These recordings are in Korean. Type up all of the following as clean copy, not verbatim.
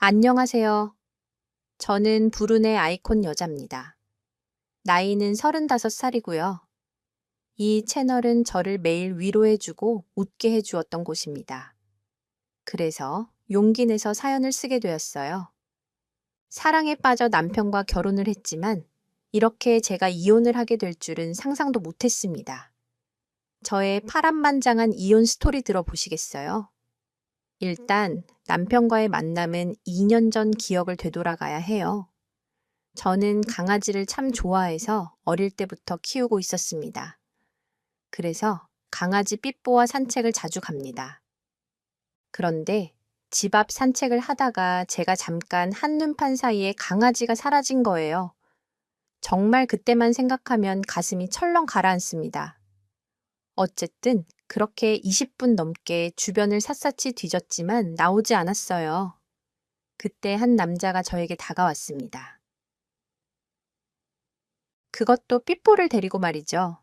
안녕하세요. 저는 불운의 아이콘 여자입니다. 나이는 35살이고요. 이 채널은 저를 매일 위로해주고 웃게 해주었던 곳입니다. 그래서 용기 내서 사연을 쓰게 되었어요. 사랑에 빠져 남편과 결혼을 했지만 이렇게 제가 이혼을 하게 될 줄은 상상도 못했습니다. 저의 파란만장한 이혼 스토리 들어보시겠어요? 일단 남편과의 만남은 2년 전 기억을 되돌아가야 해요. 저는 강아지를 참 좋아해서 어릴 때부터 키우고 있었습니다. 그래서 강아지 삐뽀와 산책을 자주 갑니다. 그런데 집 앞 산책을 하다가 제가 잠깐 한눈판 사이에 강아지가 사라진 거예요. 정말 그때만 생각하면 가슴이 철렁 가라앉습니다. 어쨌든 그렇게 20분 넘게 주변을 샅샅이 뒤졌지만 나오지 않았어요. 그때 한 남자가 저에게 다가왔습니다. 그것도 삐뽀를 데리고 말이죠.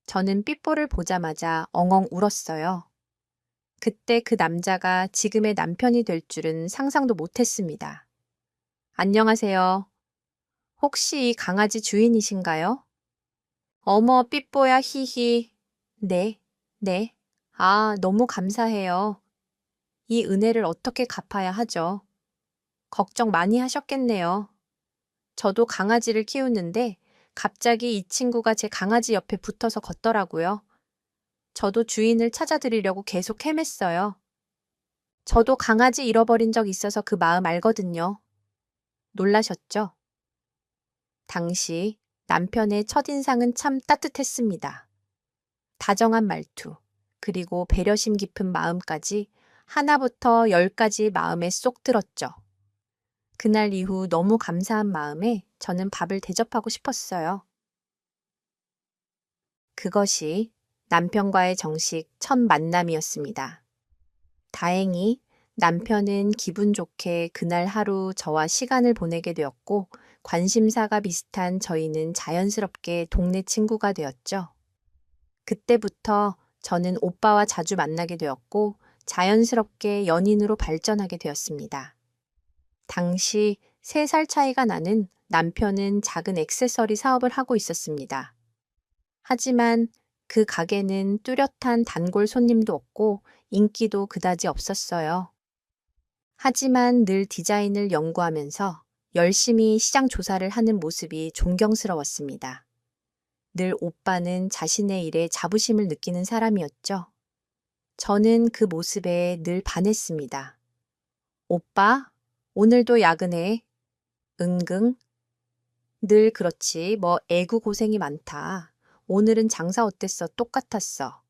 저는 삐뽀를 보자마자 엉엉 울었어요. 그때 그 남자가 지금의 남편이 될 줄은 상상도 못했습니다. 안녕하세요. 혹시 이 강아지 주인이신가요? 어머, 삐뽀야, 히히. 네, 네. 아, 너무 감사해요. 이 은혜를 어떻게 갚아야 하죠? 걱정 많이 하셨겠네요. 저도 강아지를 키우는데 갑자기 이 친구가 제 강아지 옆에 붙어서 걷더라고요. 저도 주인을 찾아드리려고 계속 헤맸어요. 저도 강아지 잃어버린 적 있어서 그 마음 알거든요. 놀라셨죠? 당시 남편의 첫인상은 참 따뜻했습니다. 다정한 말투, 그리고 배려심 깊은 마음까지 하나부터 열까지 마음에 쏙 들었죠. 그날 이후 너무 감사한 마음에 저는 밥을 대접하고 싶었어요. 그것이 남편과의 정식 첫 만남이었습니다. 다행히 남편은 기분 좋게 그날 하루 저와 시간을 보내게 되었고, 관심사가 비슷한 저희는 자연스럽게 동네 친구가 되었죠. 그때부터 저는 오빠와 자주 만나게 되었고, 자연스럽게 연인으로 발전하게 되었습니다. 당시 3살 차이가 나는 남편은 작은 액세서리 사업을 하고 있었습니다. 하지만 그 가게는 뚜렷한 단골 손님도 없고 인기도 그다지 없었어요. 하지만 늘 디자인을 연구하면서 열심히 시장 조사를 하는 모습이 존경스러웠습니다. 늘 오빠는 자신의 일에 자부심을 느끼는 사람이었죠. 저는 그 모습에 늘 반했습니다. 오빠, 오늘도 야근해. 응응. 늘 그렇지, 뭐 애구 고생이 많다. 오늘은 장사 어땠어? 똑같았어.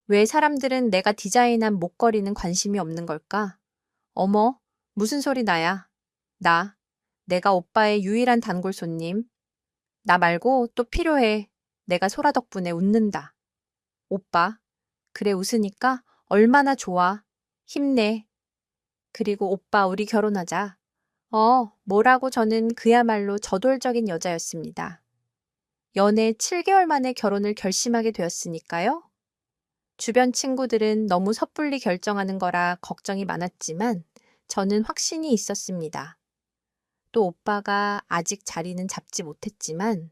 왜 사람들은 내가 디자인한 목걸이는 관심이 없는 걸까? 어머, 무슨 소리 나야? 내가 오빠의 유일한 단골 손님. 나 말고 또 필요해. 내가 소라 덕분에 웃는다. 오빠, 그래 웃으니까 얼마나 좋아. 힘내. 그리고 오빠, 우리 결혼하자. 뭐라고 저는 그야말로 저돌적인 여자였습니다. 연애 7개월 만에 결혼을 결심하게 되었으니까요. 주변 친구들은 너무 섣불리 결정하는 거라 걱정이 많았지만 저는 확신이 있었습니다. 또 오빠가 아직 자리는 잡지 못했지만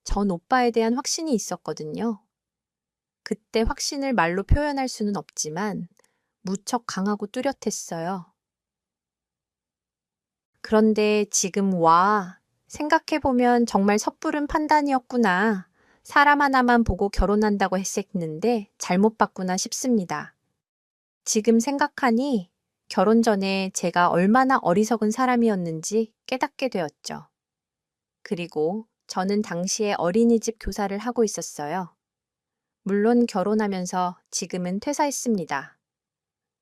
전 오빠에 대한 확신이 있었거든요. 그때 확신을 말로 표현할 수는 없지만 무척 강하고 뚜렷했어요. 그런데 지금 생각해보면 정말 섣부른 판단이었구나. 사람 하나만 보고 결혼한다고 했었는데 잘못 봤구나 싶습니다. 지금 생각하니 결혼 전에 제가 얼마나 어리석은 사람이었는지 깨닫게 되었죠. 그리고 저는 당시에 어린이집 교사를 하고 있었어요. 물론 결혼하면서 지금은 퇴사했습니다.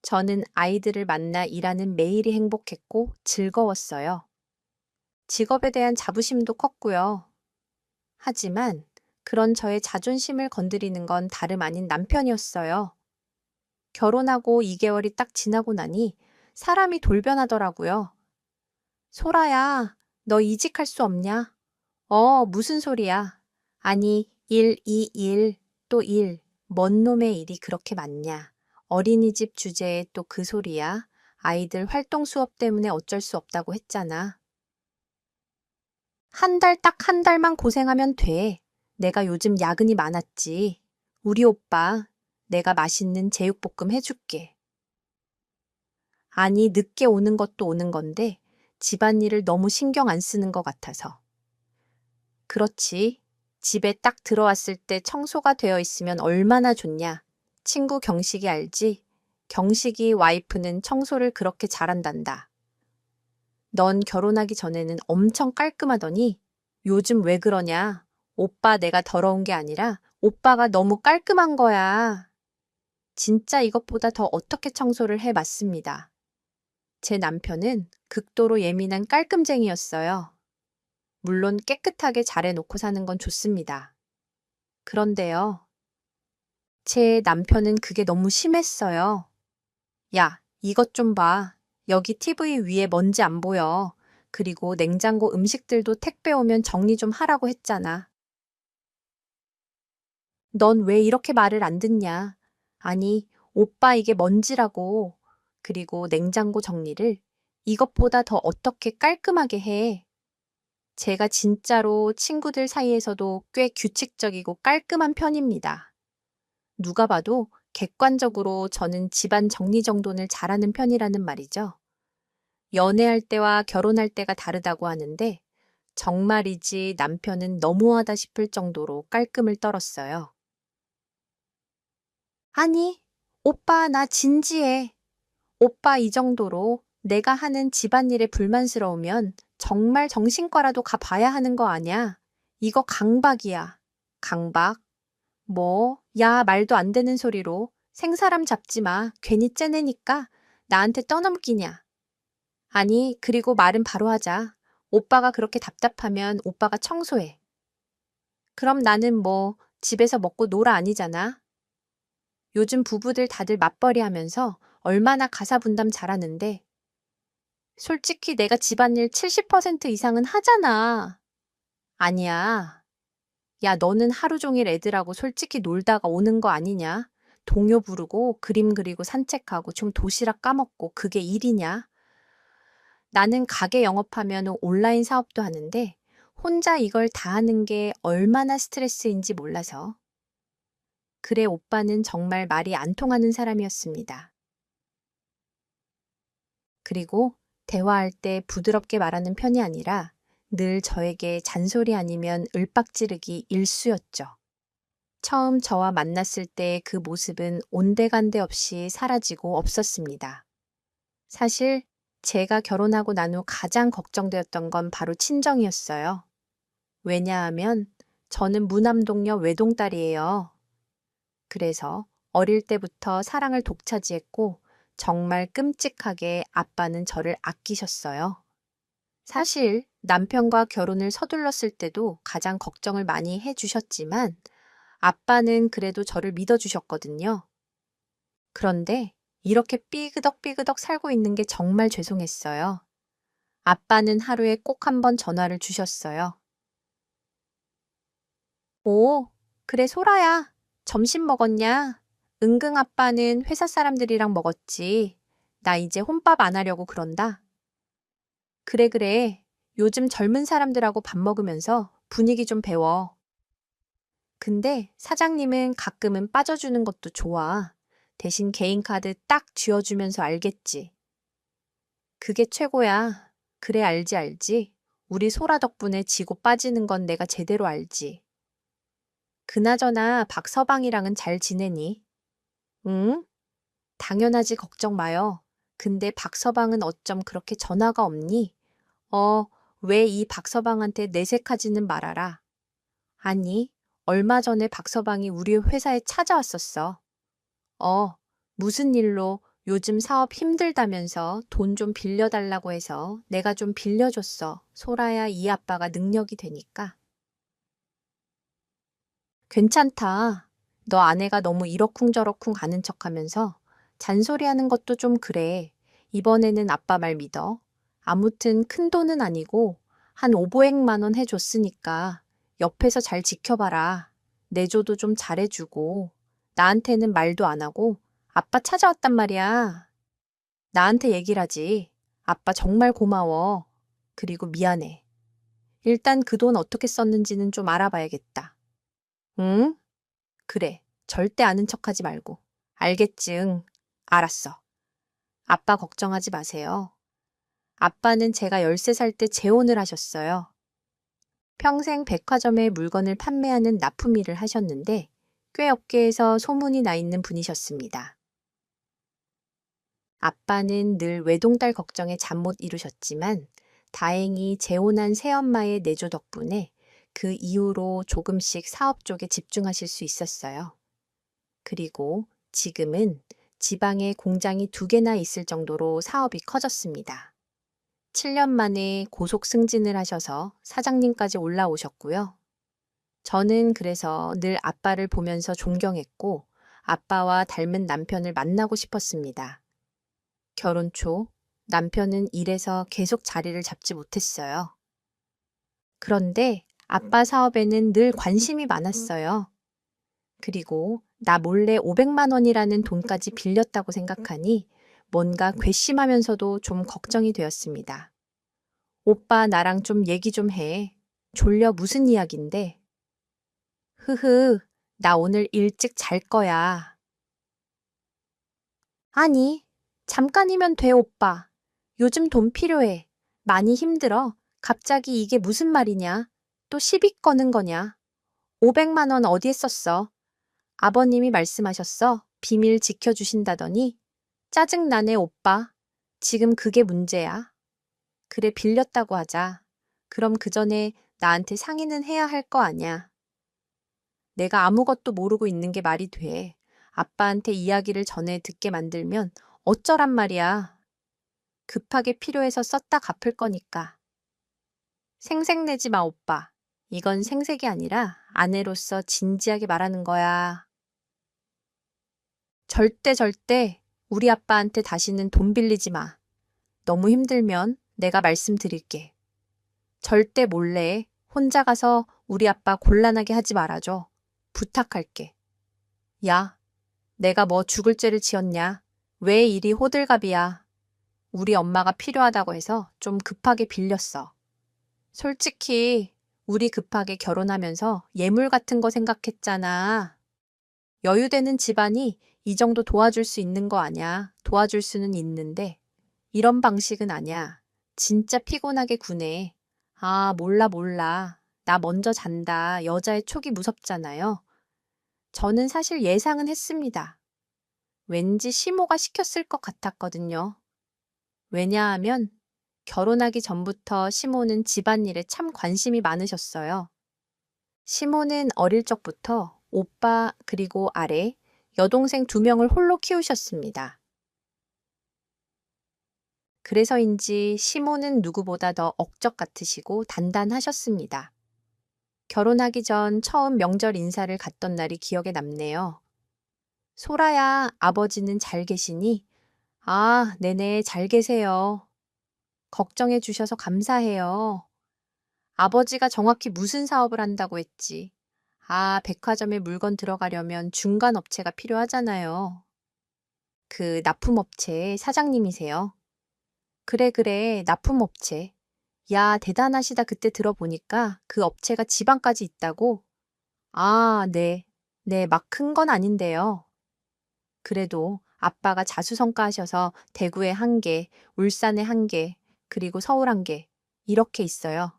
저는 아이들을 만나 일하는 매일이 행복했고 즐거웠어요. 직업에 대한 자부심도 컸고요. 하지만 그런 저의 자존심을 건드리는 건 다름 아닌 남편이었어요. 결혼하고 2개월이 딱 지나고 나니 사람이 돌변하더라고요. 소라야, 너 이직할 수 없냐? 무슨 소리야? 아니, 또 일. 뭔 놈의 일이 그렇게 많냐? 어린이집 주제에 또 그 소리야? 아이들 활동 수업 때문에 어쩔 수 없다고 했잖아. 딱 한 달만 고생하면 돼. 내가 요즘 야근이 많았지. 우리 오빠, 내가 맛있는 제육볶음 해줄게. 아니, 늦게 오는 것도 오는 건데 집안일을 너무 신경 안 쓰는 것 같아서. 그렇지. 집에 딱 들어왔을 때 청소가 되어 있으면 얼마나 좋냐. 친구 경식이 알지? 경식이 와이프는 청소를 그렇게 잘한단다. 넌 결혼하기 전에는 엄청 깔끔하더니 요즘 왜 그러냐? 오빠 내가 더러운 게 아니라 오빠가 너무 깔끔한 거야. 진짜 이것보다 더 어떻게 청소를 해 맞습니다. 제 남편은 극도로 예민한 깔끔쟁이였어요. 물론 깨끗하게 잘해놓고 사는 건 좋습니다. 그런데요, 제 남편은 그게 너무 심했어요. 야, 이것 좀 봐. 여기 TV 위에 먼지 안 보여. 그리고 냉장고 음식들도 택배 오면 정리 좀 하라고 했잖아. 넌 왜 이렇게 말을 안 듣냐? 아니, 오빠 이게 먼지라고. 그리고 냉장고 정리를 이것보다 더 어떻게 깔끔하게 해. 제가 진짜로 친구들 사이에서도 꽤 규칙적이고 깔끔한 편입니다. 누가 봐도 객관적으로 저는 집안 정리정돈을 잘하는 편이라는 말이죠. 연애할 때와 결혼할 때가 다르다고 하는데 정말이지 남편은 너무하다 싶을 정도로 깔끔을 떨었어요. 아니, 오빠 나 진지해. 오빠 이 정도로 내가 하는 집안일에 불만스러우면 정말 정신과라도 가봐야 하는 거 아냐? 이거 강박이야. 강박? 뭐, 야, 말도 안 되는 소리로 생사람 잡지 마. 괜히 째내니까 나한테 떠넘기냐. 아니, 그리고 말은 바로 하자. 오빠가 그렇게 답답하면 오빠가 청소해. 그럼 나는 뭐 집에서 먹고 놀아 아니잖아. 요즘 부부들 다들 맞벌이 하면서 얼마나 가사 분담 잘하는데 솔직히 내가 집안일 70% 이상은 하잖아. 아니야. 야, 너는 하루 종일 애들하고 솔직히 놀다가 오는 거 아니냐? 동요 부르고 그림 그리고 산책하고 좀 도시락 까먹고 그게 일이냐? 나는 가게 영업하면 온라인 사업도 하는데 혼자 이걸 다 하는 게 얼마나 스트레스인지 몰라서. 그래, 오빠는 정말 말이 안 통하는 사람이었습니다. 그리고 대화할 때 부드럽게 말하는 편이 아니라 늘 저에게 잔소리 아니면 을박지르기 일쑤였죠. 처음 저와 만났을 때 그 모습은 온데간데 없이 사라지고 없었습니다. 사실 제가 결혼하고 난 후 가장 걱정되었던 건 바로 친정이었어요. 왜냐하면 저는 무남동녀 외동딸이에요. 그래서 어릴 때부터 사랑을 독차지했고 정말 끔찍하게 아빠는 저를 아끼셨어요. 사실 남편과 결혼을 서둘렀을 때도 가장 걱정을 많이 해주셨지만 아빠는 그래도 저를 믿어주셨거든요. 그런데 이렇게 삐그덕삐그덕 살고 있는 게 정말 죄송했어요. 아빠는 하루에 꼭 한 번 전화를 주셨어요. 오, 그래, 소라야. 점심 먹었냐? 은근 아빠는 회사 사람들이랑 먹었지. 나 이제 혼밥 안 하려고 그런다. 그래, 그래. 요즘 젊은 사람들하고 밥 먹으면서 분위기 좀 배워. 근데 사장님은 가끔은 빠져주는 것도 좋아. 대신 개인카드 딱 쥐어주면서 알겠지. 그게 최고야. 그래, 알지, 알지. 우리 소라 덕분에 지고 빠지는 건 내가 제대로 알지. 그나저나 박서방이랑은 잘 지내니? 응? 당연하지, 걱정 마요. 근데 박서방은 어쩜 그렇게 전화가 없니? 왜 이 박서방한테 내색하지는 말아라. 아니, 얼마 전에 박서방이 우리 회사에 찾아왔었어. 어, 무슨 일로 요즘 사업 힘들다면서 돈 좀 빌려달라고 해서 내가 좀 빌려줬어. 소라야, 이 아빠가 능력이 되니까. 괜찮다. 너 아내가 너무 이러쿵저러쿵 아는 척하면서 잔소리하는 것도 좀 그래. 이번에는 아빠 말 믿어. 아무튼 큰 돈은 아니고 한 500만 원 해줬으니까 옆에서 잘 지켜봐라. 내조도 좀 잘해주고 나한테는 말도 안 하고 아빠 찾아왔단 말이야. 나한테 얘기를 하지. 아빠 정말 고마워. 그리고 미안해. 일단 그 돈 어떻게 썼는지는 좀 알아봐야겠다. 응? 그래. 절대 아는 척하지 말고. 알겠지, 응. 알았어. 아빠 걱정하지 마세요. 아빠는 제가 13살 때 재혼을 하셨어요. 평생 백화점에 물건을 판매하는 납품 일을 하셨는데 꽤 업계에서 소문이 나 있는 분이셨습니다. 아빠는 늘 외동딸 걱정에 잠 못 이루셨지만 다행히 재혼한 새엄마의 내조 덕분에 그 이후로 조금씩 사업 쪽에 집중하실 수 있었어요. 그리고 지금은 지방에 공장이 2개나 있을 정도로 사업이 커졌습니다. 7년 만에 고속 승진을 하셔서 사장님까지 올라오셨고요. 저는 그래서 늘 아빠를 보면서 존경했고 아빠와 닮은 남편을 만나고 싶었습니다. 결혼 초 남편은 일에서 계속 자리를 잡지 못했어요. 그런데 아빠 사업에는 늘 관심이 많았어요. 그리고 나 몰래 500만 원이라는 돈까지 빌렸다고 생각하니 뭔가 괘씸하면서도 좀 걱정이 되었습니다. 오빠 나랑 좀 얘기 좀 해. 졸려 무슨 이야기인데? 흐흐, 나 오늘 일찍 잘 거야. 아니, 잠깐이면 돼, 오빠. 요즘 돈 필요해. 많이 힘들어. 갑자기 이게 무슨 말이냐? 또 시비 거는 거냐? 500만 원 어디에 썼어? 아버님이 말씀하셨어. 비밀 지켜주신다더니. 짜증나네, 오빠. 지금 그게 문제야. 그래, 빌렸다고 하자. 그럼 그 전에 나한테 상의는 해야 할 거 아냐. 내가 아무것도 모르고 있는 게 말이 돼. 아빠한테 이야기를 전해 듣게 만들면 어쩌란 말이야. 급하게 필요해서 썼다 갚을 거니까. 생색내지 마, 오빠. 이건 생색이 아니라 아내로서 진지하게 말하는 거야. 절대 우리 아빠한테 다시는 돈 빌리지 마. 너무 힘들면 내가 말씀드릴게. 절대 몰래 혼자 가서 우리 아빠 곤란하게 하지 말아줘. 부탁할게. 야, 내가 뭐 죽을 죄를 지었냐? 왜 이리 호들갑이야? 우리 엄마가 필요하다고 해서 좀 급하게 빌렸어. 솔직히 우리 급하게 결혼하면서 예물 같은 거 생각했잖아. 여유되는 집안이 이 정도 도와줄 수 있는 거 아냐? 도와줄 수는 있는데 이런 방식은 아냐. 진짜 피곤하게 구네. 아, 몰라. 나 먼저 잔다. 여자의 촉이 무섭잖아요. 저는 사실 예상은 했습니다. 왠지 시모가 시켰을 것 같았거든요. 왜냐하면 결혼하기 전부터 시모는 집안일에 참 관심이 많으셨어요. 시모는 어릴 적부터 오빠 그리고 아래 여동생 2명을 홀로 키우셨습니다. 그래서인지 시모는 누구보다 더 억적 같으시고 단단하셨습니다. 결혼하기 전 처음 명절 인사를 갔던 날이 기억에 남네요. 소라야, 아버지는 잘 계시니? 아, 네네, 잘 계세요. 걱정해 주셔서 감사해요. 아버지가 정확히 무슨 사업을 한다고 했지? 아, 백화점에 물건 들어가려면 중간 업체가 필요하잖아요. 그 납품업체 사장님이세요? 그래, 납품업체. 야, 대단하시다. 그때 들어보니까 그 업체가 지방까지 있다고? 아, 네. 네, 막 큰 건 아닌데요. 그래도 아빠가 자수성가하셔서 대구에 1개, 울산에 1개, 그리고 서울 1개, 이렇게 있어요.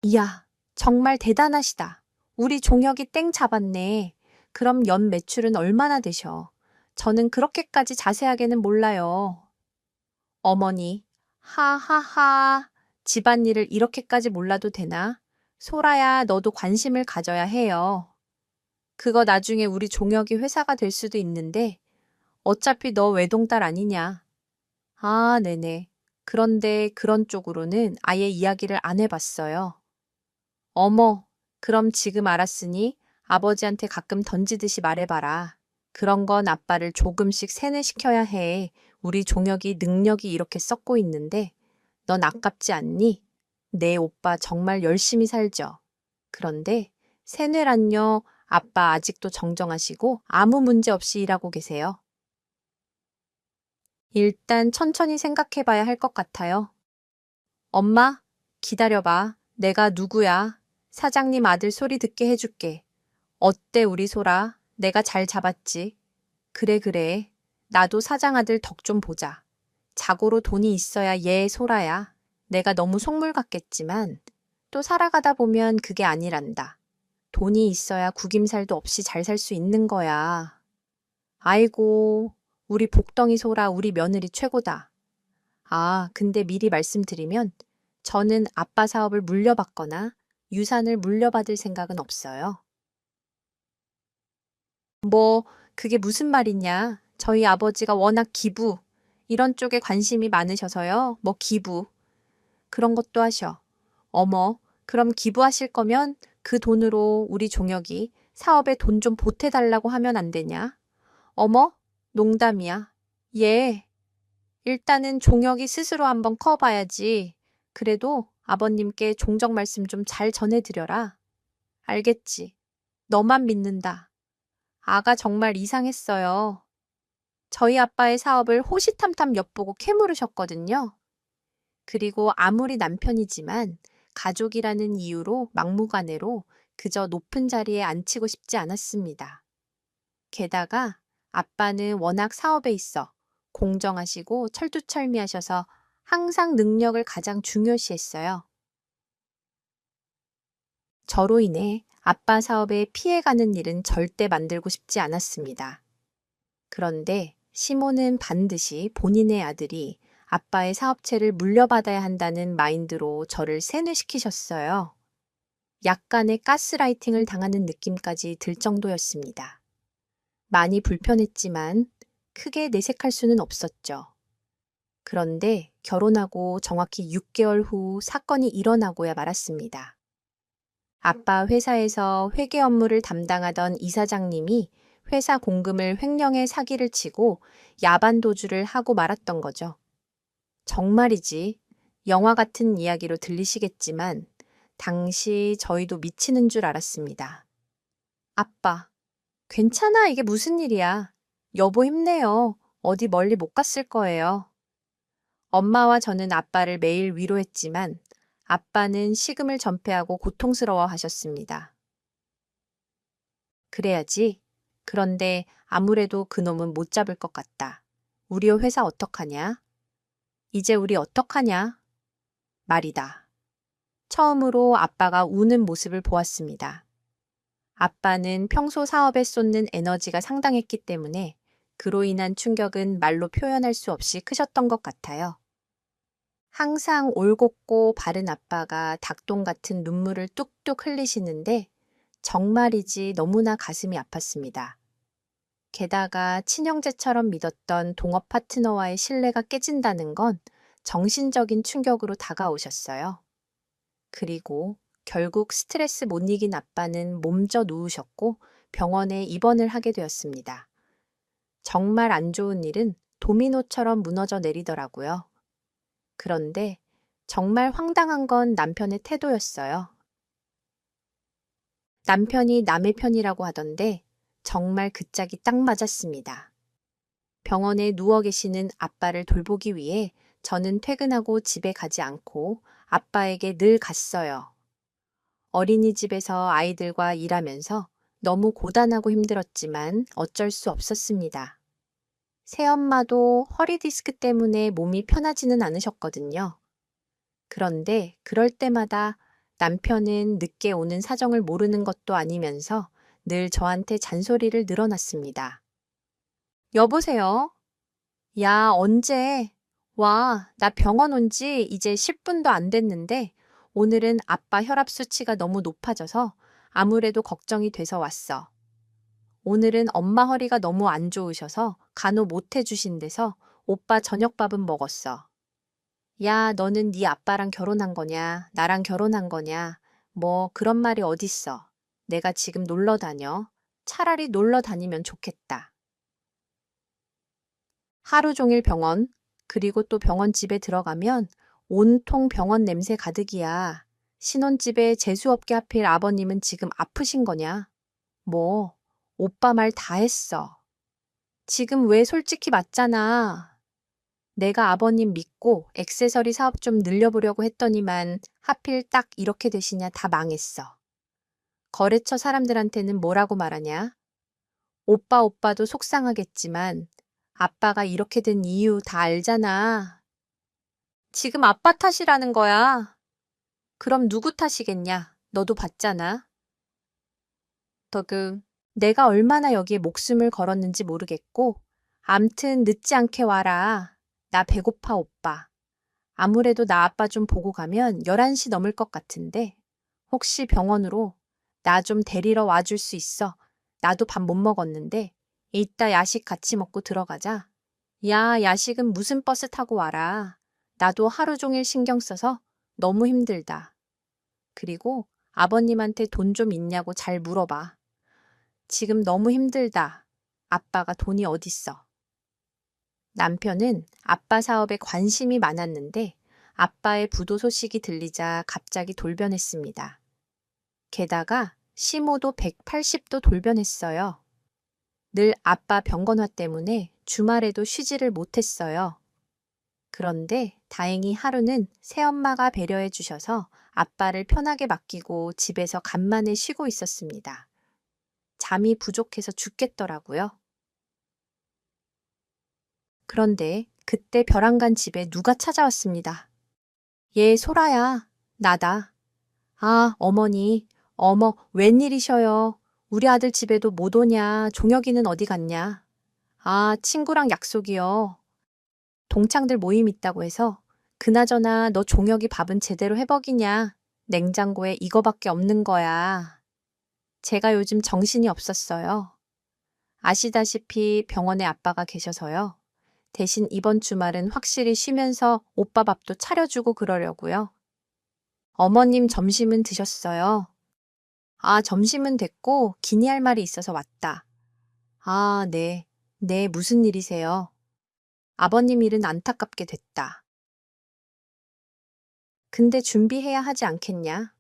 이야, 정말 대단하시다. 우리 종혁이 땡 잡았네. 그럼 연 매출은 얼마나 되셔? 저는 그렇게까지 자세하게는 몰라요. 어머니, 하하하. 집안일을 이렇게까지 몰라도 되나? 소라야, 너도 관심을 가져야 해요. 그거 나중에 우리 종혁이 회사가 될 수도 있는데 어차피 너 외동딸 아니냐. 아, 네네. 그런데 그런 쪽으로는 아예 이야기를 안 해봤어요. 어머, 그럼 지금 알았으니 아버지한테 가끔 던지듯이 말해봐라. 그런 건 아빠를 조금씩 세뇌시켜야 해. 우리 종혁이 능력이 이렇게 썩고 있는데 넌 아깝지 않니? 내 오빠 정말 열심히 살죠. 그런데 세뇌란요. 아빠 아직도 정정하시고 아무 문제 없이 일하고 계세요. 일단 천천히 생각해봐야 할 것 같아요. 엄마, 기다려봐. 내가 누구야? 사장님 아들 소리 듣게 해줄게. 어때, 우리 소라? 내가 잘 잡았지? 그래, 그래. 나도 사장 아들 덕 좀 보자. 자고로 돈이 있어야 얘 소라야. 내가 너무 속물 같겠지만 또 살아가다 보면 그게 아니란다. 돈이 있어야 구김살도 없이 잘 살 수 있는 거야. 아이고, 우리 복덩이 소라 우리 며느리 최고다. 아, 근데 미리 말씀드리면 저는 아빠 사업을 물려받거나 유산을 물려받을 생각은 없어요. 뭐, 그게 무슨 말이냐? 저희 아버지가 워낙 기부, 이런 쪽에 관심이 많으셔서요. 뭐 기부, 그런 것도 하셔. 어머, 그럼 기부하실 거면 그 돈으로 우리 종혁이 사업에 돈 좀 보태달라고 하면 안 되냐? 어머, 농담이야. 예, 일단은 종혁이 스스로 한번 커봐야지. 그래도 아버님께 종적 말씀 좀 잘 전해드려라. 알겠지? 너만 믿는다. 아가 정말 이상했어요. 저희 아빠의 사업을 호시탐탐 엿보고 캐물으셨거든요. 그리고 아무리 남편이지만 가족이라는 이유로 막무가내로 그저 높은 자리에 앉히고 싶지 않았습니다. 게다가 아빠는 워낙 사업에 있어 공정하시고 철두철미하셔서 항상 능력을 가장 중요시했어요. 저로 인해 아빠 사업에 피해가는 일은 절대 만들고 싶지 않았습니다. 그런데 시몬은 반드시 본인의 아들이 아빠의 사업체를 물려받아야 한다는 마인드로 저를 세뇌시키셨어요. 약간의 가스라이팅을 당하는 느낌까지 들 정도였습니다. 많이 불편했지만 크게 내색할 수는 없었죠. 그런데 결혼하고 정확히 6개월 후 사건이 일어나고야 말았습니다. 아빠 회사에서 회계 업무를 담당하던 이사장님이 회사 공금을 횡령해 사기를 치고 야반 도주를 하고 말았던 거죠. 정말이지 영화 같은 이야기로 들리시겠지만 당시 저희도 미치는 줄 알았습니다. 아빠, 괜찮아. 이게 무슨 일이야. 여보 힘내요. 어디 멀리 못 갔을 거예요. 엄마와 저는 아빠를 매일 위로했지만 아빠는 식음을 전폐하고 고통스러워 하셨습니다. 그래야지. 그런데 아무래도 그놈은 못 잡을 것 같다. 우리 회사 어떡하냐? 이제 우리 어떡하냐? 말이다. 처음으로 아빠가 우는 모습을 보았습니다. 아빠는 평소 사업에 쏟는 에너지가 상당했기 때문에 그로 인한 충격은 말로 표현할 수 없이 크셨던 것 같아요. 항상 올곧고 바른 아빠가 닭똥 같은 눈물을 뚝뚝 흘리시는데 정말이지 너무나 가슴이 아팠습니다. 게다가 친형제처럼 믿었던 동업 파트너와의 신뢰가 깨진다는 건 정신적인 충격으로 다가오셨어요. 그리고 결국 스트레스 못 이긴 아빠는 몸져 누우셨고 병원에 입원을 하게 되었습니다. 정말 안 좋은 일은 도미노처럼 무너져 내리더라고요. 그런데 정말 황당한 건 남편의 태도였어요. 남편이 남의 편이라고 하던데 정말 그 짝이 딱 맞았습니다. 병원에 누워 계시는 아빠를 돌보기 위해 저는 퇴근하고 집에 가지 않고 아빠에게 늘 갔어요. 어린이집에서 아이들과 일하면서 너무 고단하고 힘들었지만 어쩔 수 없었습니다. 새엄마도 허리 디스크 때문에 몸이 편하지는 않으셨거든요. 그런데 그럴 때마다 남편은 늦게 오는 사정을 모르는 것도 아니면서 늘 저한테 잔소리를 늘어놨습니다. 여보세요? 야, 언제? 와, 나 병원 온 지 이제 10분도 안 됐는데 오늘은 아빠 혈압 수치가 너무 높아져서 아무래도 걱정이 돼서 왔어. 오늘은 엄마 허리가 너무 안 좋으셔서 간호 못 해주신 데서 오빠 저녁밥은 먹었어. 야, 너는 네 아빠랑 결혼한 거냐? 나랑 결혼한 거냐? 뭐 그런 말이 어딨어. 내가 지금 놀러 다녀. 차라리 놀러 다니면 좋겠다. 하루 종일 병원, 그리고 또 병원 집에 들어가면 온통 병원 냄새 가득이야. 신혼집에 재수없게 하필 아버님은 지금 아프신 거냐? 뭐, 오빠 말 다 했어. 지금 왜 솔직히 맞잖아. 내가 아버님 믿고 액세서리 사업 좀 늘려보려고 했더니만 하필 딱 이렇게 되시냐 다 망했어. 거래처 사람들한테는 뭐라고 말하냐? 오빠도 속상하겠지만 아빠가 이렇게 된 이유 다 알잖아. 지금 아빠 탓이라는 거야. 그럼 누구 탓이겠냐? 너도 봤잖아. 덕은 내가 얼마나 여기에 목숨을 걸었는지 모르겠고 암튼 늦지 않게 와라. 나 배고파 오빠. 아무래도 나 아빠 좀 보고 가면 11시 넘을 것 같은데 혹시 병원으로 나 좀 데리러 와줄 수 있어? 나도 밥 못 먹었는데 이따 야식 같이 먹고 들어가자. 야, 야식은 무슨 버스 타고 와라. 나도 하루 종일 신경 써서 너무 힘들다. 그리고 아버님한테 돈 좀 있냐고 잘 물어봐. 지금 너무 힘들다. 아빠가 돈이 어딨어. 남편은 아빠 사업에 관심이 많았는데 아빠의 부도 소식이 들리자 갑자기 돌변했습니다. 게다가 시모도 180도 돌변했어요. 늘 아빠 병건화 때문에 주말에도 쉬지를 못했어요. 그런데 다행히 하루는 새엄마가 배려해 주셔서 아빠를 편하게 맡기고 집에서 간만에 쉬고 있었습니다. 잠이 부족해서 죽겠더라고요. 그런데 그때 벼랑간 집에 누가 찾아왔습니다. 얘 소라야, 나다. 아, 어머니, 어머, 웬일이셔요? 우리 아들 집에도 못 오냐? 종혁이는 어디 갔냐? 아, 친구랑 약속이요. 동창들 모임 있다고 해서 그나저나 너 종혁이 밥은 제대로 해먹이냐? 냉장고에 이거밖에 없는 거야. 제가 요즘 정신이 없었어요. 아시다시피 병원에 아빠가 계셔서요. 대신 이번 주말은 확실히 쉬면서 오빠 밥도 차려주고 그러려고요. 어머님 점심은 드셨어요? 아, 점심은 됐고 기니할 말이 있어서 왔다. 아, 네. 네, 무슨 일이세요? 아버님 일은 안타깝게 됐다. 근데 준비해야 하지 않겠냐?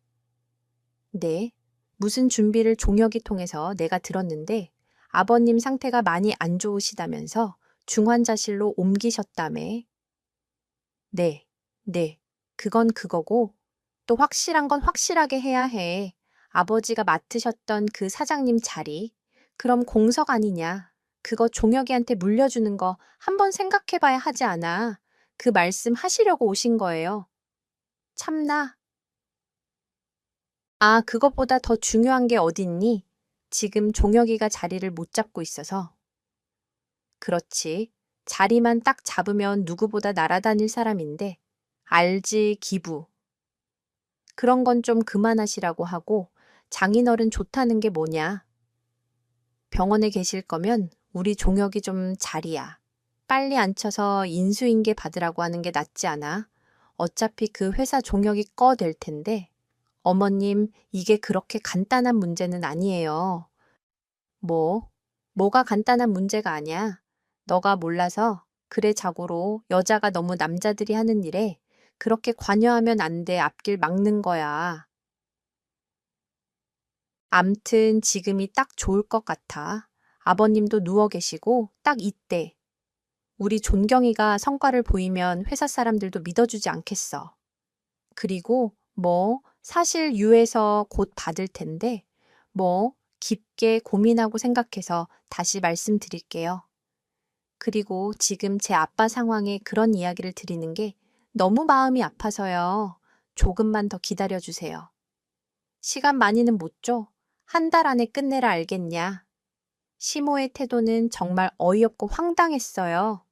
네. 무슨 준비를 종혁이 통해서 내가 들었는데 아버님 상태가 많이 안 좋으시다면서 중환자실로 옮기셨다며. 네. 네. 그건 그거고 또 확실한 건 확실하게 해야 해. 아버지가 맡으셨던 그 사장님 자리. 그럼 공석 아니냐. 그거 종혁이한테 물려주는 거 한번 생각해봐야 하지 않아. 그 말씀 하시려고 오신 거예요. 참나. 아, 그것보다 더 중요한 게 어딨니? 지금 종혁이가 자리를 못 잡고 있어서. 그렇지. 자리만 딱 잡으면 누구보다 날아다닐 사람인데. 알지, 기부. 그런 건 좀 그만하시라고 하고 장인어른 좋다는 게 뭐냐. 병원에 계실 거면 우리 종혁이 좀 자리야. 빨리 앉혀서 인수인계 받으라고 하는 게 낫지 않아? 어차피 그 회사 종혁이 꺼 될 텐데. 어머님, 이게 그렇게 간단한 문제는 아니에요. 뭐? 뭐가 간단한 문제가 아니야. 너가 몰라서 그래 자고로 여자가 너무 남자들이 하는 일에 그렇게 관여하면 안 돼. 앞길 막는 거야. 암튼 지금이 딱 좋을 것 같아. 아버님도 누워 계시고 딱 이때. 우리 존경이가 성과를 보이면 회사 사람들도 믿어주지 않겠어. 그리고 뭐 사실 유에서 곧 받을 텐데 뭐 깊게 고민하고 생각해서 다시 말씀드릴게요. 그리고 지금 제 아빠 상황에 그런 이야기를 드리는 게 너무 마음이 아파서요. 조금만 더 기다려 주세요. 시간 많이는 못 줘. 한 달 안에 끝내라 알겠냐. 시모의 태도는 정말 어이없고 황당했어요.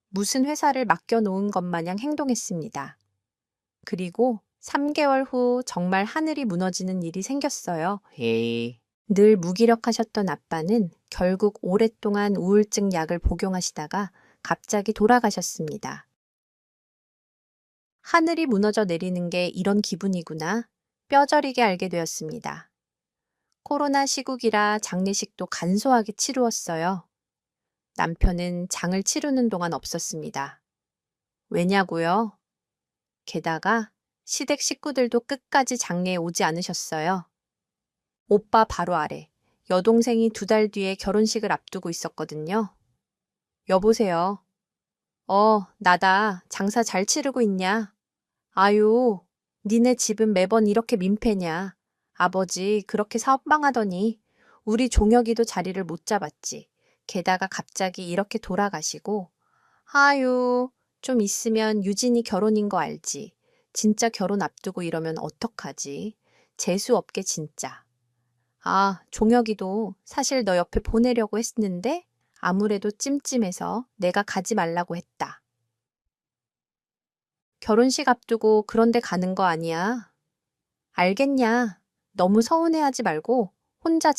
무슨 회사를 맡겨놓은 것 마냥 행동했습니다. 그리고 3개월 후 정말 하늘이 무너지는 일이 생겼어요. 에이. 늘 무기력하셨던 아빠는 결국 오랫동안 우울증 약을 복용하시다가 갑자기 돌아가셨습니다. 하늘이 무너져 내리는 게 이런 기분이구나. 뼈저리게 알게 되었습니다. 코로나 시국이라 장례식도 간소하게 치루었어요. 남편은 장을 치르는 동안 없었습니다. 왜냐고요? 게다가 시댁 식구들도 끝까지 장례에 오지 않으셨어요. 오빠 바로 아래, 여동생이 2달 뒤에 결혼식을 앞두고 있었거든요. 여보세요. 나다. 장사 잘 치르고 있냐? 아유, 니네 집은 매번 이렇게 민폐냐? 아버지 그렇게 사업망하더니 우리 종혁이도 자리를 못 잡았지. 게다가 갑자기 이렇게 돌아가시고. 아유, 좀 있으면 유진이 결혼인 거 알지? 진짜 결혼 앞두고 이러면 어떡하지? 재수 없게 진짜. 아, 종혁이도 사실 너 옆에 보내려고 했는데 아무래도 찜찜해서 내가 가지 말라고 했다. 결혼식 앞두고 그런 데 가는 거 아니야. 알겠냐? 너무 서운해하지 말고 혼자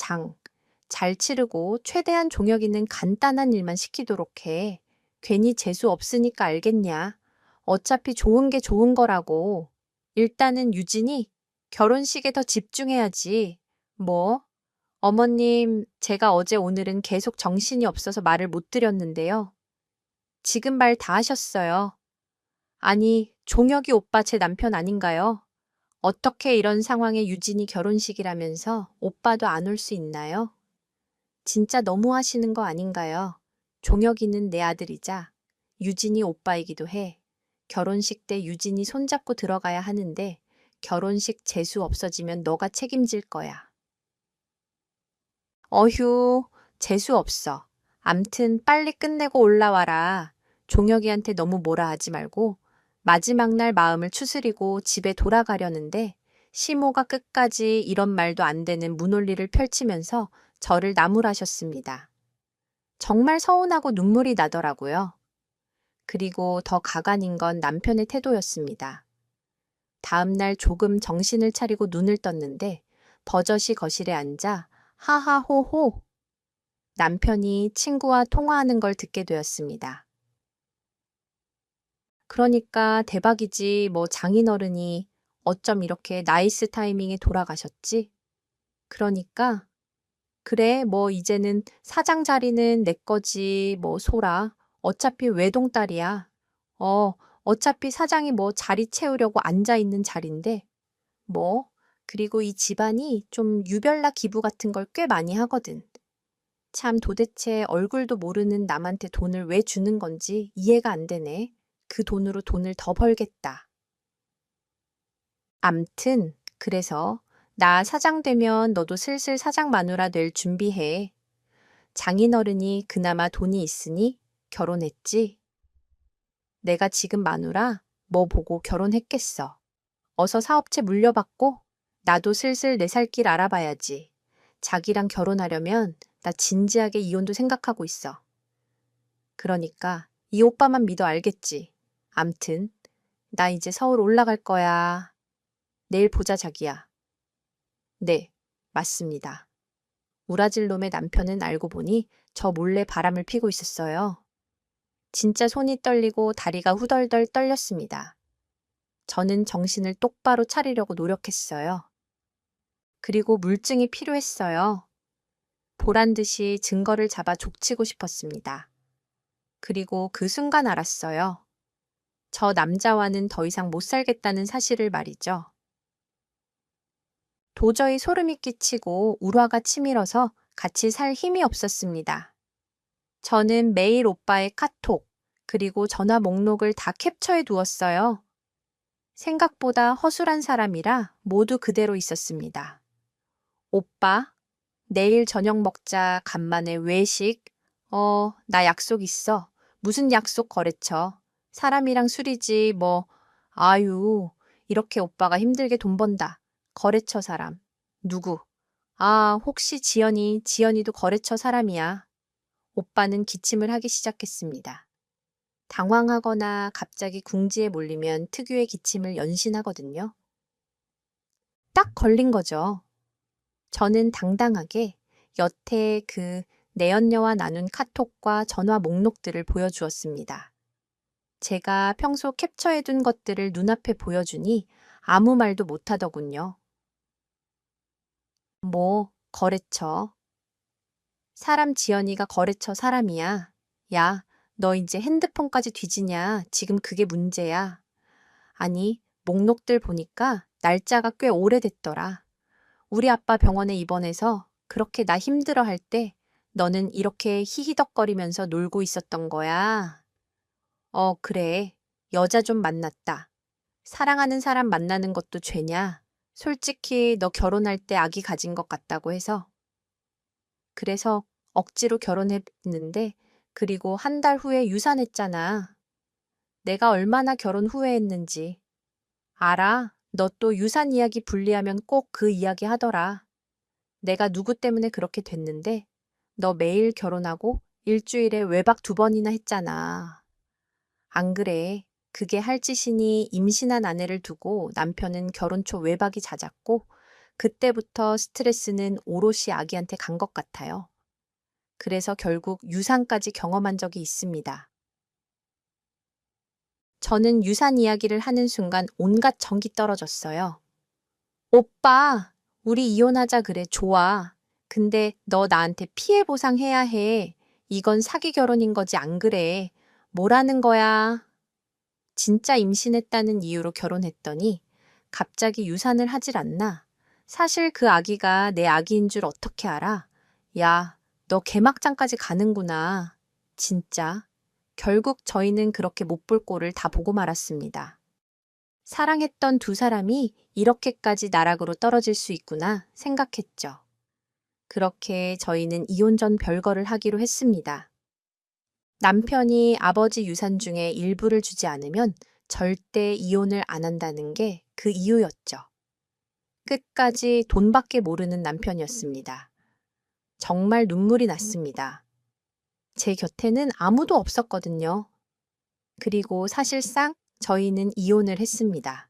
잘 치르고 최대한 종혁이는 간단한 일만 시키도록 해. 괜히 재수 없으니까 알겠냐? 어차피 좋은 게 좋은 거라고. 일단은 유진이 결혼식에 더 집중해야지. 뭐? 어머님, 제가 어제 오늘은 계속 정신이 없어서 말을 못 드렸는데요. 지금 말 다 하셨어요. 아니, 종혁이 오빠 제 남편 아닌가요? 어떻게 이런 상황에 유진이 결혼식이라면서 오빠도 안 올 수 있나요? 진짜 너무 하시는 거 아닌가요? 종혁이는 내 아들이자 유진이 오빠이기도 해. 결혼식 때 유진이 손잡고 들어가야 하는데 결혼식 재수 없어지면 너가 책임질 거야. 어휴, 재수 없어. 암튼 빨리 끝내고 올라와라. 종혁이한테 너무 뭐라 하지 말고 마지막 날 마음을 추스리고 집에 돌아가려는데 시모가 끝까지 이런 말도 안 되는 무논리를 펼치면서 저를 나무라셨습니다. 정말 서운하고 눈물이 나더라고요. 그리고 더 가관인 건 남편의 태도였습니다. 다음 날 조금 정신을 차리고 눈을 떴는데 버젓이 거실에 앉아 하하호호 남편이 친구와 통화하는 걸 듣게 되었습니다. 그러니까 대박이지 뭐 장인어른이 어쩜 이렇게 나이스 타이밍에 돌아가셨지? 그러니까 그래 뭐 이제는 사장 자리는 내 거지 뭐 소라 어차피 외동딸이야. 어 어차피 사장이 뭐 자리 채우려고 앉아 있는 자리인데 뭐 그리고 이 집안이 좀 유별나 기부 같은 걸 꽤 많이 하거든. 참 도대체 얼굴도 모르는 남한테 돈을 왜 주는 건지 이해가 안 되네. 그 돈으로 돈을 더 벌겠다. 암튼 그래서 나 사장 되면 너도 슬슬 사장 마누라 될 준비해. 장인어른이 그나마 돈이 있으니 결혼했지. 내가 지금 마누라 뭐 보고 결혼했겠어. 어서 사업체 물려받고 나도 슬슬 내 살 길 알아봐야지. 자기랑 결혼하려면 나 진지하게 이혼도 생각하고 있어. 그러니까 이 오빠만 믿어 알겠지. 암튼 나 이제 서울 올라갈 거야. 내일 보자 자기야. 네, 맞습니다. 우라질 놈의 남편은 알고 보니 저 몰래 바람을 피고 있었어요. 진짜 손이 떨리고 다리가 후덜덜 떨렸습니다. 저는 정신을 똑바로 차리려고 노력했어요. 그리고 물증이 필요했어요. 보란 듯이 증거를 잡아 족치고 싶었습니다. 그리고 그 순간 알았어요. 저 남자와는 더 이상 못 살겠다는 사실을 말이죠. 도저히 소름이 끼치고 울화가 치밀어서 같이 살 힘이 없었습니다. 저는 매일 오빠의 카톡, 그리고 전화 목록을 다 캡처해 두었어요. 생각보다 허술한 사람이라 모두 그대로 있었습니다. 오빠, 내일 저녁 먹자 간만에 외식. 나 약속 있어. 무슨 약속 거래처. 사람이랑 술이지 뭐. 아유, 이렇게 오빠가 힘들게 돈 번다. 거래처 사람. 누구? 아, 혹시 지연이도 거래처 사람이야. 오빠는 기침을 하기 시작했습니다. 당황하거나 갑자기 궁지에 몰리면 특유의 기침을 연신하거든요. 딱 걸린 거죠. 저는 당당하게 여태 그 내연녀와 나눈 카톡과 전화 목록들을 보여주었습니다. 제가 평소 캡처해둔 것들을 눈앞에 보여주니 아무 말도 못하더군요. 뭐, 거래처. 사람 지연이가 거래처 사람이야. 야, 너 이제 핸드폰까지 뒤지냐? 지금 그게 문제야. 아니, 목록들 보니까 날짜가 꽤 오래됐더라. 우리 아빠 병원에 입원해서 그렇게 나 힘들어 할 때 너는 이렇게 히히덕거리면서 놀고 있었던 거야. 그래. 여자 좀 만났다. 사랑하는 사람 만나는 것도 죄냐? 솔직히 너 결혼할 때 아기 가진 것 같다고 해서. 그래서 억지로 결혼했는데, 그리고 한 달 후에 유산했잖아. 내가 얼마나 결혼 후회했는지. 알아. 너 또 유산 이야기 분리하면 꼭 그 이야기 하더라. 내가 누구 때문에 그렇게 됐는데, 너 매일 결혼하고 일주일에 외박 2번이나 했잖아. 안 그래. 그게 할 짓이니 임신한 아내를 두고 남편은 결혼 초 외박이 잦았고, 그때부터 스트레스는 오롯이 아기한테 간 것 같아요. 그래서 결국 유산까지 경험한 적이 있습니다. 저는 유산 이야기를 하는 순간 온갖 정이 떨어졌어요. 오빠, 우리 이혼하자 그래, 좋아. 근데 너 나한테 피해 보상해야 해. 이건 사기 결혼인 거지, 안 그래? 뭐라는 거야? 진짜 임신했다는 이유로 결혼했더니 갑자기 유산을 하질 않나? 사실 그 아기가 내 아기인 줄 어떻게 알아? 야, 너 개막장까지 가는구나. 진짜. 결국 저희는 그렇게 못 볼 꼴을 다 보고 말았습니다. 사랑했던 두 사람이 이렇게까지 나락으로 떨어질 수 있구나 생각했죠. 그렇게 저희는 이혼 전 별거를 하기로 했습니다. 남편이 아버지 유산 중에 일부를 주지 않으면 절대 이혼을 안 한다는 게 그 이유였죠. 끝까지 돈밖에 모르는 남편이었습니다. 정말 눈물이 났습니다. 제 곁에는 아무도 없었거든요. 그리고 사실상 저희는 이혼을 했습니다.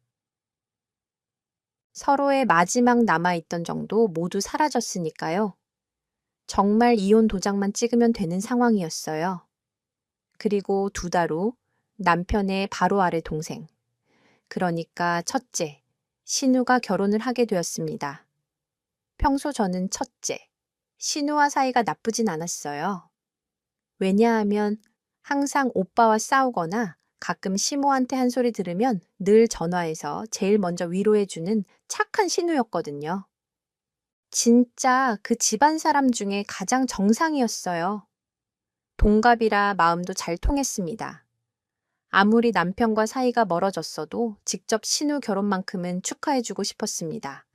서로의 마지막 남아있던 정도 모두 사라졌으니까요. 정말 이혼 도장만 찍으면 되는 상황이었어요. 그리고 2달 후 남편의 바로 아래 동생, 그러니까 첫째, 신우가 결혼을 하게 되었습니다. 평소 저는 첫째, 신우와 사이가 나쁘진 않았어요. 왜냐하면 항상 오빠와 싸우거나 가끔 시모한테 한 소리 들으면 늘 전화해서 제일 먼저 위로해주는 착한 신우였거든요. 진짜 그 집안 사람 중에 가장 정상이었어요. 동갑이라 마음도 잘 통했습니다. 아무리 남편과 사이가 멀어졌어도 직접 신우 결혼만큼은 축하해주고 싶었습니다.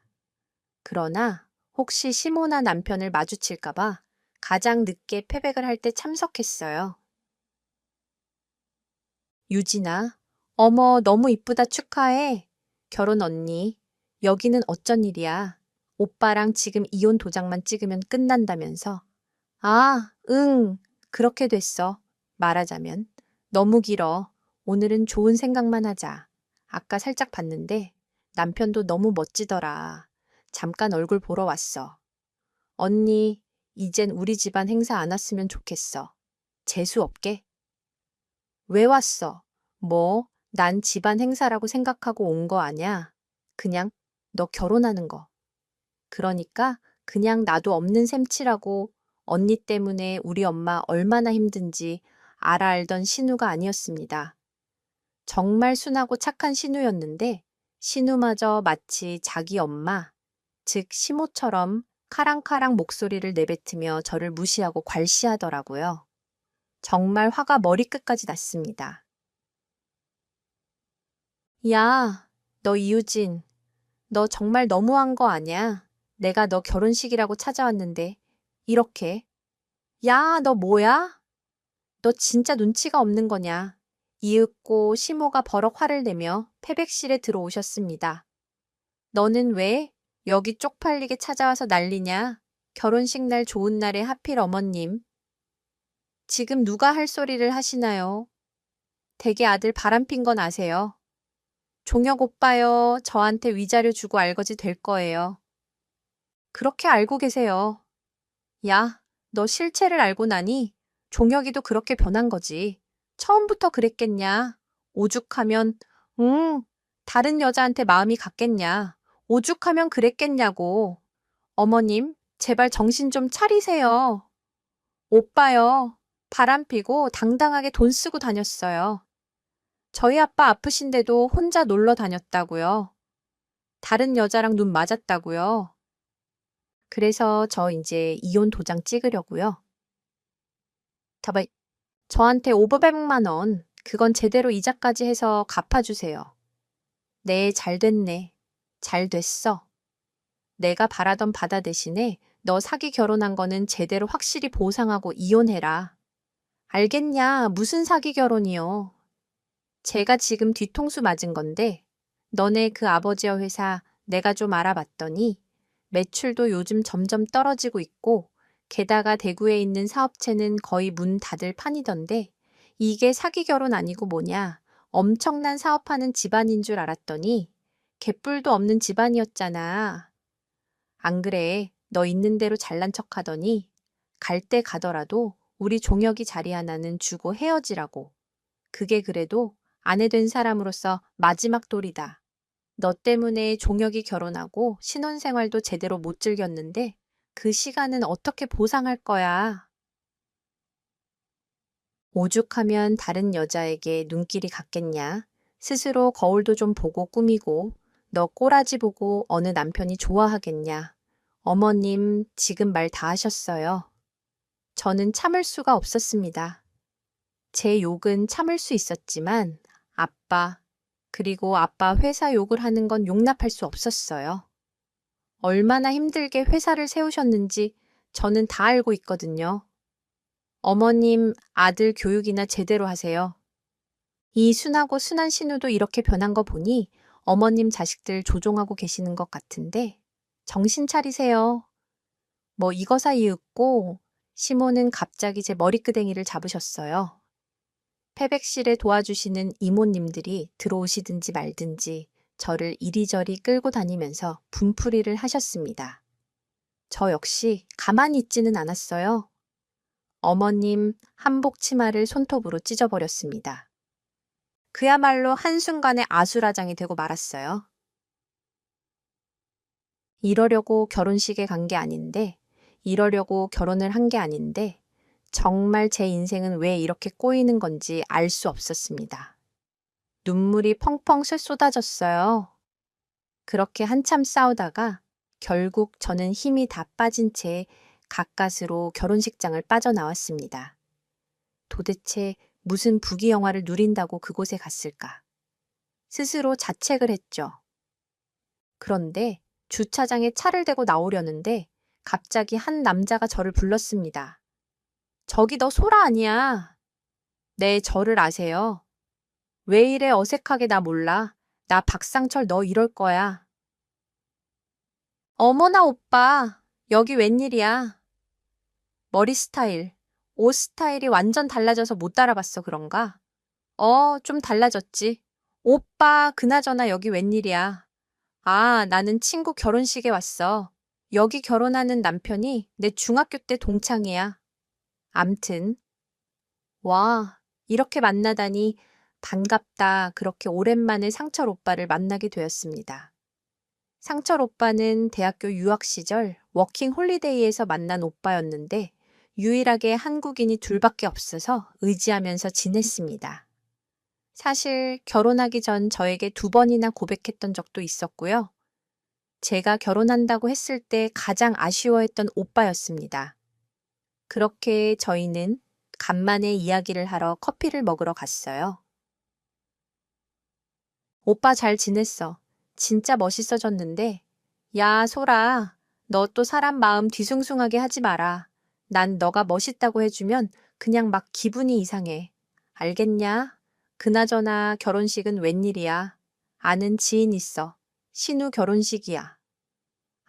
그러나 혹시 시모나 남편을 마주칠까봐 가장 늦게 패백을 할 때 참석했어요. 유진아, 어머, 너무 이쁘다 축하해. 결혼 언니, 여기는 어쩐 일이야. 오빠랑 지금 이혼 도장만 찍으면 끝난다면서. 아, 응, 그렇게 됐어. 말하자면. 너무 길어. 오늘은 좋은 생각만 하자. 아까 살짝 봤는데 남편도 너무 멋지더라. 잠깐 얼굴 보러 왔어. 언니, 이젠 우리 집안 행사 안 왔으면 좋겠어. 재수 없게? 왜 왔어? 뭐, 난 집안 행사라고 생각하고 온 거 아냐? 그냥 너 결혼하는 거. 그러니까 그냥 나도 없는 셈치라고. 언니 때문에 우리 엄마 얼마나 힘든지 알던 신우가 아니었습니다. 정말 순하고 착한 신우였는데 신우마저 마치 자기 엄마, 즉 시모처럼 카랑카랑 목소리를 내뱉으며 저를 무시하고 괄시하더라고요. 정말 화가 머리끝까지 났습니다. 야, 너 이유진, 너 정말 너무한 거 아냐? 내가 너 결혼식이라고 찾아왔는데 이렇게. 야, 너 뭐야? 너 진짜 눈치가 없는 거냐? 이윽고 시모가 버럭 화를 내며 패백실에 들어오셨습니다. 너는 왜 여기 쪽팔리게 찾아와서 난리냐? 결혼식 날 좋은 날에 하필 어머님. 지금 누가 할 소리를 하시나요? 댁의 아들 바람핀 건 아세요? 종혁 오빠요. 저한테 위자료 주고 알거지 될 거예요. 그렇게 알고 계세요. 야, 너 실체를 알고 나니 종혁이도 그렇게 변한 거지. 처음부터 그랬겠냐? 오죽하면, 응, 다른 여자한테 마음이 갔겠냐? 오죽하면 그랬겠냐고. 어머님, 제발 정신 좀 차리세요. 오빠요. 바람 피고 당당하게 돈 쓰고 다녔어요. 저희 아빠 아프신데도 혼자 놀러 다녔다고요. 다른 여자랑 눈 맞았다고요. 그래서 저 이제 이혼 도장 찍으려고요. 저한테 500만 원 그건 제대로 이자까지 해서 갚아주세요. 네, 잘 됐네. 잘 됐어. 내가 바라던 바다 대신에 너 사기 결혼한 거는 제대로 확실히 보상하고 이혼해라. 알겠냐? 무슨 사기 결혼이요? 제가 지금 뒤통수 맞은 건데 너네 그 아버지와 회사 내가 좀 알아봤더니 매출도 요즘 점점 떨어지고 있고 게다가 대구에 있는 사업체는 거의 문 닫을 판이던데 이게 사기 결혼 아니고 뭐냐. 엄청난 사업하는 집안인 줄 알았더니 개뿔도 없는 집안이었잖아. 안 그래. 너 있는 대로 잘난 척 하더니 갈 때 가더라도 우리 종혁이 자리 하나는 주고 헤어지라고. 그게 그래도 아내 된 사람으로서 마지막 돌이다. 너 때문에 종혁이 결혼하고 신혼생활도 제대로 못 즐겼는데 그 시간은 어떻게 보상할 거야? 오죽하면 다른 여자에게 눈길이 갔겠냐? 스스로 거울도 좀 보고 꾸미고 너 꼬라지 보고 어느 남편이 좋아하겠냐? 어머님, 지금 말 다 하셨어요. 저는 참을 수가 없었습니다. 제 욕은 참을 수 있었지만 아빠, 그리고 아빠 회사 욕을 하는 건 용납할 수 없었어요. 얼마나 힘들게 회사를 세우셨는지 저는 다 알고 있거든요. 어머님, 아들 교육이나 제대로 하세요. 이 순하고 순한 신우도 이렇게 변한 거 보니 어머님 자식들 조종하고 계시는 것 같은데 정신 차리세요. 뭐 이거사이윽고 시모는 갑자기 제 머리끄댕이를 잡으셨어요. 패백실에 도와주시는 이모님들이 들어오시든지 말든지 저를 이리저리 끌고 다니면서 분풀이를 하셨습니다. 저 역시 가만히 있지는 않았어요. 어머님 한복 치마를 손톱으로 찢어버렸습니다. 그야말로 한순간에 아수라장이 되고 말았어요. 이러려고 결혼식에 간 게 아닌데, 이러려고 결혼을 한 게 아닌데, 정말 제 인생은 왜 이렇게 꼬이는 건지 알 수 없었습니다. 눈물이 펑펑 쏟아졌어요. 그렇게 한참 싸우다가 결국 저는 힘이 다 빠진 채 가까스로 결혼식장을 빠져나왔습니다. 도대체 무슨 부귀 영화를 누린다고 그곳에 갔을까? 스스로 자책을 했죠. 그런데 주차장에 차를 대고 나오려는데 갑자기 한 남자가 저를 불렀습니다. 저기 너 소라 아니야? 네, 저를 아세요. 왜 이래 어색하게 나 몰라? 나 박상철 너 이럴 거야. 어머나 오빠, 여기 웬일이야? 머리 스타일, 옷 스타일이 완전 달라져서 못 따라봤어 그런가? 좀 달라졌지. 오빠, 그나저나 여기 웬일이야? 아, 나는 친구 결혼식에 왔어. 여기 결혼하는 남편이 내 중학교 때 동창이야. 암튼, 와, 이렇게 만나다니 반갑다. 그렇게 오랜만에 상철 오빠를 만나게 되었습니다. 상철 오빠는 대학교 유학 시절 워킹 홀리데이에서 만난 오빠였는데 유일하게 한국인이 둘밖에 없어서 의지하면서 지냈습니다. 사실 결혼하기 전 저에게 2번이나 고백했던 적도 있었고요. 제가 결혼한다고 했을 때 가장 아쉬워했던 오빠였습니다. 그렇게 저희는 간만에 이야기를 하러 커피를 먹으러 갔어요. 오빠 잘 지냈어. 진짜 멋있어졌는데. 야, 소라. 너 또 사람 마음 뒤숭숭하게 하지 마라. 난 너가 멋있다고 해주면 그냥 막 기분이 이상해. 알겠냐? 그나저나 결혼식은 웬일이야? 아는 지인 있어. 신우 결혼식이야.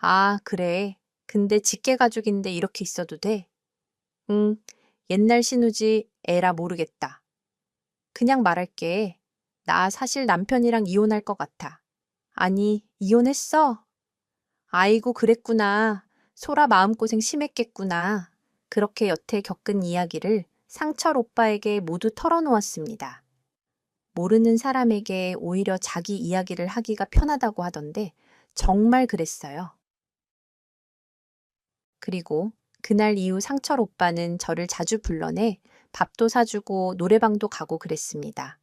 아, 그래. 근데 직계가족인데 이렇게 있어도 돼? 응, 옛날 신우지 에라 모르겠다. 그냥 말할게. 나 사실 남편이랑 이혼할 것 같아. 아니, 이혼했어? 아이고, 그랬구나. 소라 마음고생 심했겠구나. 그렇게 여태 겪은 이야기를 상철 오빠에게 모두 털어놓았습니다. 모르는 사람에게 오히려 자기 이야기를 하기가 편하다고 하던데 정말 그랬어요. 그리고 그날 이후 상철 오빠는 저를 자주 불러내 밥도 사주고 노래방도 가고 그랬습니다.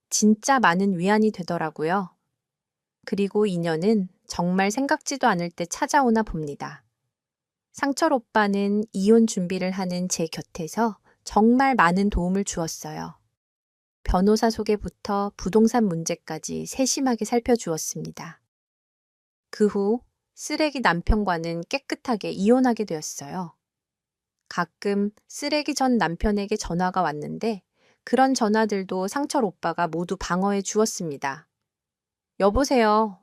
진짜 많은 위안이 되더라고요. 그리고 인연은 정말 생각지도 않을 때 찾아오나 봅니다. 상철 오빠는 이혼 준비를 하는 제 곁에서 정말 많은 도움을 주었어요. 변호사 소개부터 부동산 문제까지 세심하게 살펴주었습니다. 그 후 쓰레기 남편과는 깨끗하게 이혼하게 되었어요. 가끔 쓰레기 전 남편에게 전화가 왔는데 그런 전화들도 상철 오빠가 모두 방어해 주었습니다. 여보세요.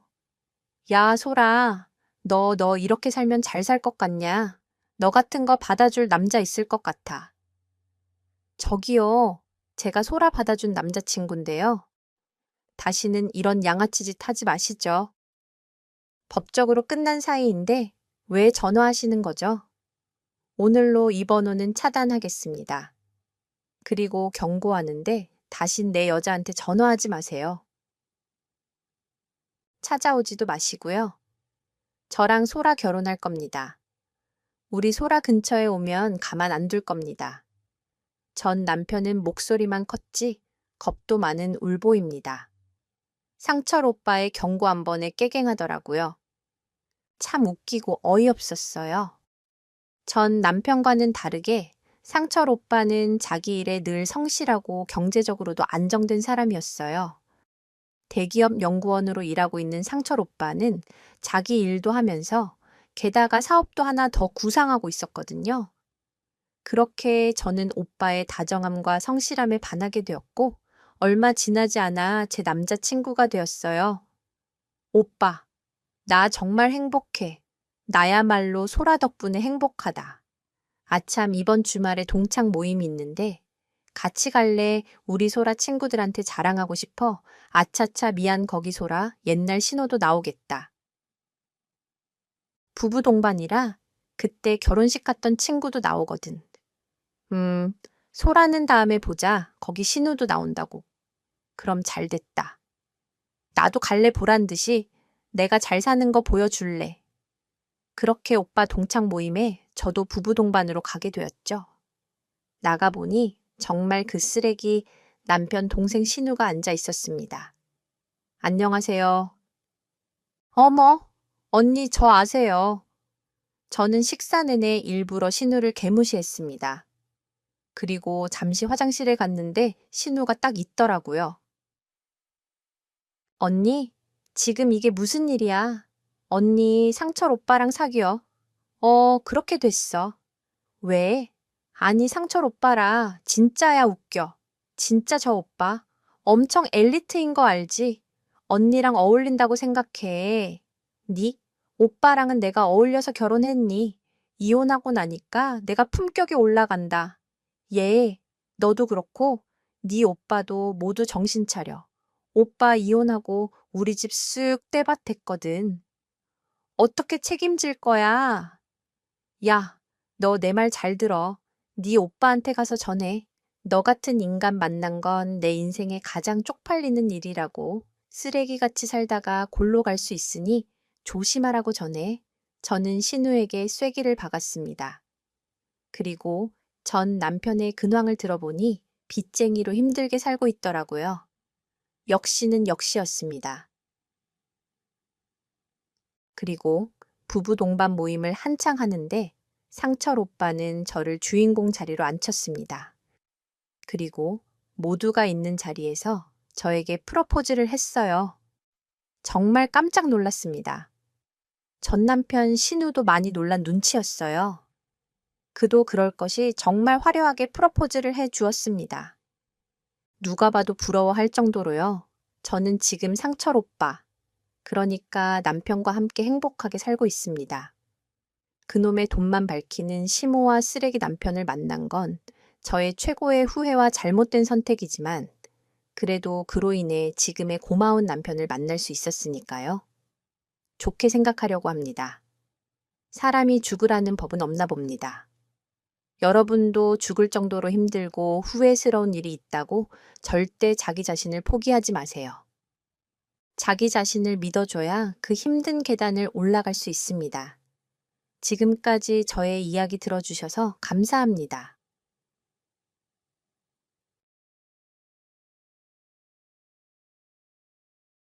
야, 소라. 너 이렇게 살면 잘 살 것 같냐? 너 같은 거 받아줄 남자 있을 것 같아. 저기요. 제가 소라 받아준 남자친구인데요. 다시는 이런 양아치 짓 하지 마시죠. 법적으로 끝난 사이인데 왜 전화하시는 거죠? 오늘로 이 번호는 차단하겠습니다. 그리고 경고하는데 다신 내 여자한테 전화하지 마세요. 찾아오지도 마시고요. 저랑 소라 결혼할 겁니다. 우리 소라 근처에 오면 가만 안 둘 겁니다. 전 남편은 목소리만 컸지 겁도 많은 울보입니다. 상철 오빠의 경고 한 번에 깨갱하더라고요. 참 웃기고 어이없었어요. 전 남편과는 다르게 상철 오빠는 자기 일에 늘 성실하고 경제적으로도 안정된 사람이었어요. 대기업 연구원으로 일하고 있는 상철 오빠는 자기 일도 하면서 게다가 사업도 하나 더 구상하고 있었거든요. 그렇게 저는 오빠의 다정함과 성실함에 반하게 되었고 얼마 지나지 않아 제 남자친구가 되었어요. 오빠, 나 정말 행복해. 나야말로 소라 덕분에 행복하다. 아참 이번 주말에 동창 모임이 있는데 같이 갈래? 우리 소라 친구들한테 자랑하고 싶어. 아차차 미안 거기 소라. 옛날 신호도 나오겠다. 부부 동반이라 그때 결혼식 갔던 친구도 나오거든. 소라는 다음에 보자. 거기 신우도 나온다고. 그럼 잘 됐다. 나도 갈래 보란 듯이 내가 잘 사는 거 보여줄래. 그렇게 오빠 동창 모임에 저도 부부 동반으로 가게 되었죠. 나가보니 정말 그 쓰레기 남편 동생 신우가 앉아 있었습니다. 안녕하세요. 어머, 언니 저 아세요. 저는 식사 내내 일부러 신우를 개무시했습니다. 그리고 잠시 화장실에 갔는데 신우가 딱 있더라고요. 언니, 지금 이게 무슨 일이야? 언니 상철 오빠랑 사귀어. 그렇게 됐어. 왜? 아니 상철 오빠라. 진짜야 웃겨. 진짜 저 오빠. 엄청 엘리트인 거 알지? 언니랑 어울린다고 생각해. 니? 오빠랑은 내가 어울려서 결혼했니? 이혼하고 나니까 내가 품격이 올라간다. 얘, 너도 그렇고 네 오빠도 모두 정신 차려. 오빠 이혼하고 우리 집 쑥 떼밭했거든. 어떻게 책임질 거야? 야, 너 내 말 잘 들어. 네 오빠한테 가서 전해. 너 같은 인간 만난 건 내 인생에 가장 쪽팔리는 일이라고. 쓰레기같이 살다가 골로 갈 수 있으니 조심하라고 전해. 저는 신우에게 쐐기를 박았습니다. 그리고 전 남편의 근황을 들어보니 빚쟁이로 힘들게 살고 있더라고요. 역시는 역시였습니다. 그리고 부부 동반 모임을 한창 하는데 상철 오빠는 저를 주인공 자리로 앉혔습니다. 그리고 모두가 있는 자리에서 저에게 프로포즈를 했어요. 정말 깜짝 놀랐습니다. 전 남편 신우도 많이 놀란 눈치였어요. 그도 그럴 것이 정말 화려하게 프로포즈를 해 주었습니다. 누가 봐도 부러워할 정도로요. 저는 지금 상철 오빠, 그러니까 남편과 함께 행복하게 살고 있습니다. 그놈의 돈만 밝히는 심오와 쓰레기 남편을 만난 건 저의 최고의 후회와 잘못된 선택이지만 그래도 그로 인해 지금의 고마운 남편을 만날 수 있었으니까요. 좋게 생각하려고 합니다. 사람이 죽으라는 법은 없나 봅니다. 여러분도 죽을 정도로 힘들고 후회스러운 일이 있다고 절대 자기 자신을 포기하지 마세요. 자기 자신을 믿어줘야 그 힘든 계단을 올라갈 수 있습니다. 지금까지 저의 이야기 들어주셔서 감사합니다.